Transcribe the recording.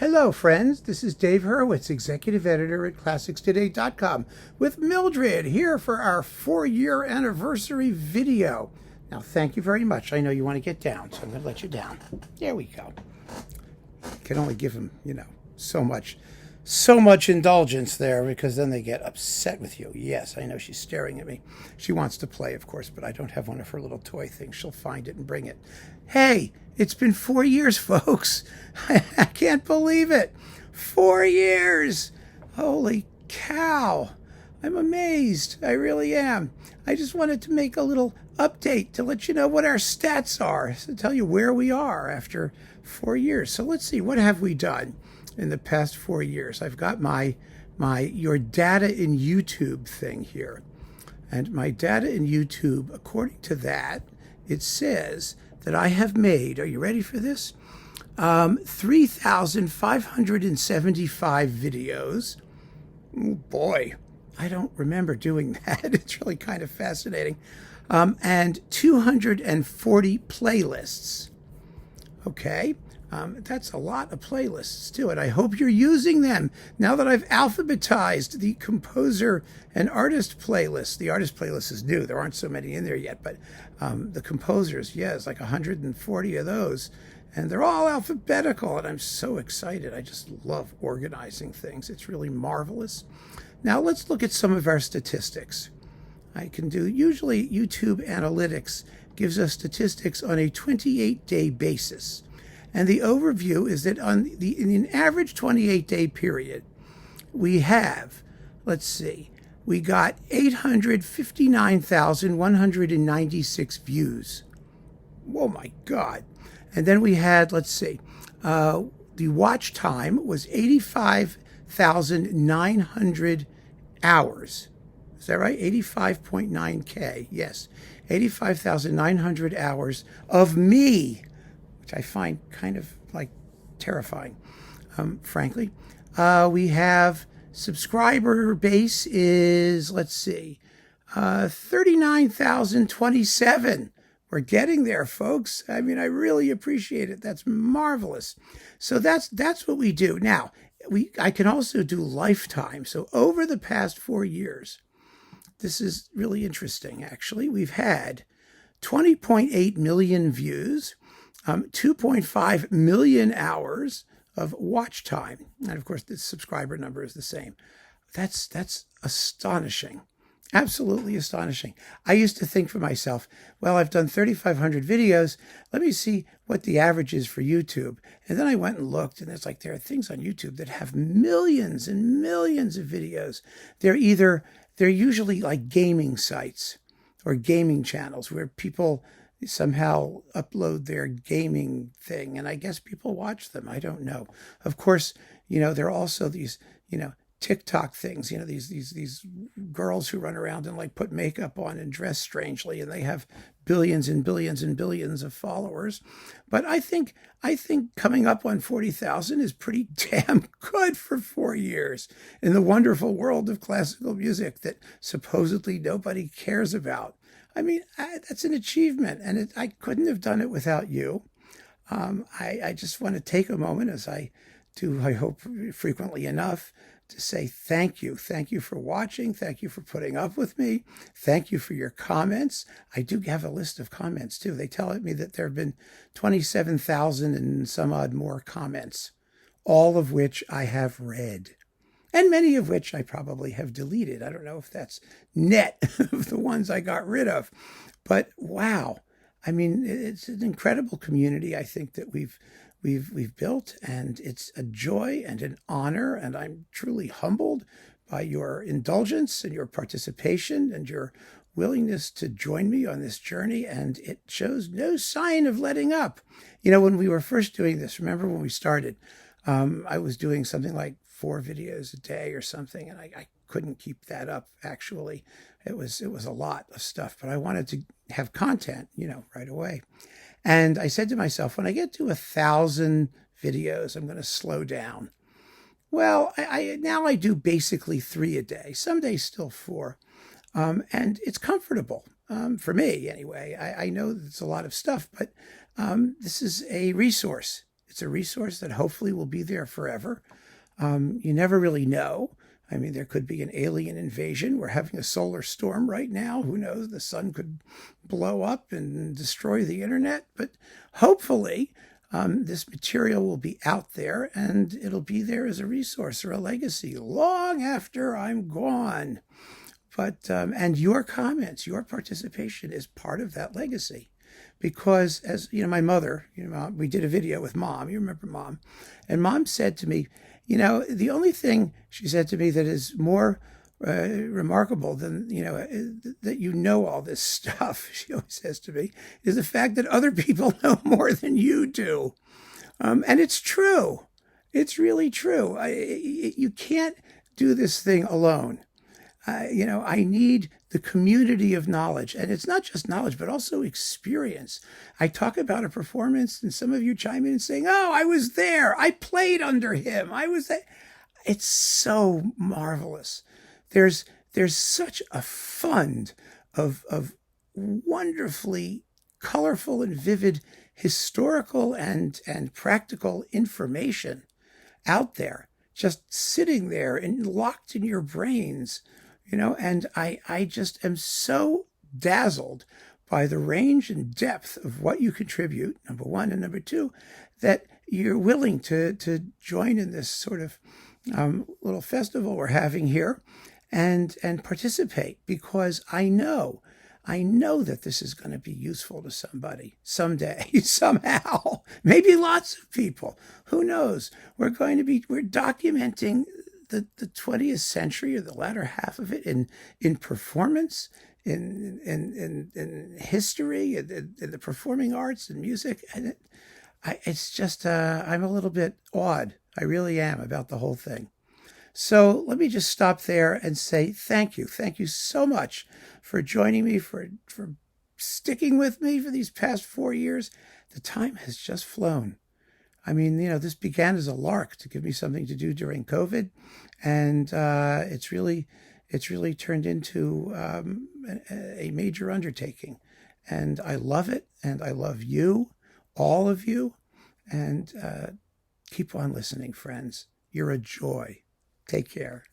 Hello, friends. This is Dave Hurwitz, Executive Editor at ClassicsToday.com, with Mildred here for our 4-year anniversary video. Now, thank you very much. I know you want to get down, so I'm going to let you down. There we go. Can only give them, so much indulgence there, because then they get upset with you. Yes, I know she's staring at me. She wants to play, of course, but I don't have one of her little toy things. She'll find it and bring it. Hey, it's been 4 years, folks. I can't believe it. 4 years. Holy cow. I'm amazed. I really am. I just wanted to make a little update to let you know what our stats are, to tell you where we are after 4 years. So let's see, what have we done in the past 4 years? I've got my your data in YouTube thing here. And my data in YouTube, according to that, it says that I have made, are you ready for this? 3,575 videos. Oh boy, I don't remember doing that. It's really kind of fascinating. And 240 playlists. Okay. That's a lot of playlists too, and I hope you're using them now that I've alphabetized the composer and artist playlist. The artist playlist is new. There aren't so many in there yet, but the composers, it's like 140 of those, and they're all alphabetical, and I'm so excited. I just love organizing things. It's really marvelous. Now let's look at some of our statistics. Usually YouTube Analytics gives us statistics on a 28-day basis. And the overview is that in an average 28-day period, we have, we got 859,196 views. Oh my God. And then we had, the watch time was 85,900 hours. Is that right? 85.9K. Yes. 85,900 hours of me, which I find kind of terrifying, frankly. We have subscriber base is, 39,027. We're getting there, folks. I mean, I really appreciate it. That's marvelous. So that's what we do. Now, I can also do lifetime. So over the past 4 years, this is really interesting, actually. We've had 20.8 million views, 2.5 million hours of watch time. And of course, the subscriber number is the same. That's astonishing. Absolutely astonishing. I used to think for myself, well, I've done 3,500 videos. Let me see what the average is for YouTube. And then I went and looked, and there are things on YouTube that have millions and millions of videos. They're usually like gaming sites or gaming channels where people somehow upload their gaming thing, and I guess people watch them. I don't know. Of course, there are also these, TikTok things, these girls who run around and put makeup on and dress strangely, and they have billions and billions and billions of followers. But I think coming up on 40,000 is pretty damn good for 4 years in the wonderful world of classical music that supposedly nobody cares about. I mean, that's an achievement, and I couldn't have done it without you. I just want to take a moment, as I do, I hope, frequently enough, to say thank you. Thank you for watching. Thank you for putting up with me. Thank you for your comments. I do have a list of comments, too. They tell me that there have been 27,000 and some odd more comments, all of which I have read, and many of which I probably have deleted. I don't know if that's net of the ones I got rid of. But wow, I mean, it's an incredible community, I think, that we've built, and it's a joy and an honor, and I'm truly humbled by your indulgence and your participation and your willingness to join me on this journey, and it shows no sign of letting up. When we were first doing this, remember when we started, I was doing something like 4 videos a day or something, and I couldn't keep that up, actually. It was a lot of stuff, but I wanted to have content, right away. And I said to myself, when I get to 1,000 videos, I'm going to slow down. Well, now I do basically 3 a day, some days still 4. And it's comfortable, for me anyway. I know it's a lot of stuff, but this is a resource. It's a resource that hopefully will be there forever. You never really know. I mean, there could be an alien invasion. We're having a solar storm right now. Who knows? The sun could blow up and destroy the internet. But hopefully, this material will be out there and it'll be there as a resource or a legacy long after I'm gone. But and your comments, your participation is part of that legacy. Because as you know, my mother, we did a video with Mom. You remember Mom? And Mom said to me, the only thing she said to me that is more remarkable than, that all this stuff, she always says to me, is the fact that other people know more than you do. And it's true. It's really true. You can't do this thing alone. I need the community of knowledge. And it's not just knowledge, but also experience. I talk about a performance and some of you chime in and saying, oh, I was there. I played under him. I was there. It's so marvelous. There's such a fund of wonderfully colorful and vivid historical and practical information out there, just sitting there and locked in your brains. And I just am so dazzled by the range and depth of what you contribute, number one, and number two, that you're willing to join in this sort of little festival we're having here and participate, because I know that this is going to be useful to somebody someday, somehow, maybe lots of people. Who knows? We're documenting the 20th century, or the latter half of it, in performance, in history, in the performing arts and music. And it's just, I'm a little bit awed. I really am, about the whole thing. So let me just stop there and say thank you. Thank you so much for joining me, for sticking with me for these past 4 years. The time has just flown. I mean, this began as a lark to give me something to do during COVID, and it's really turned into a major undertaking. And I love it, and I love you, all of you, and keep on listening, friends. You're a joy. Take care.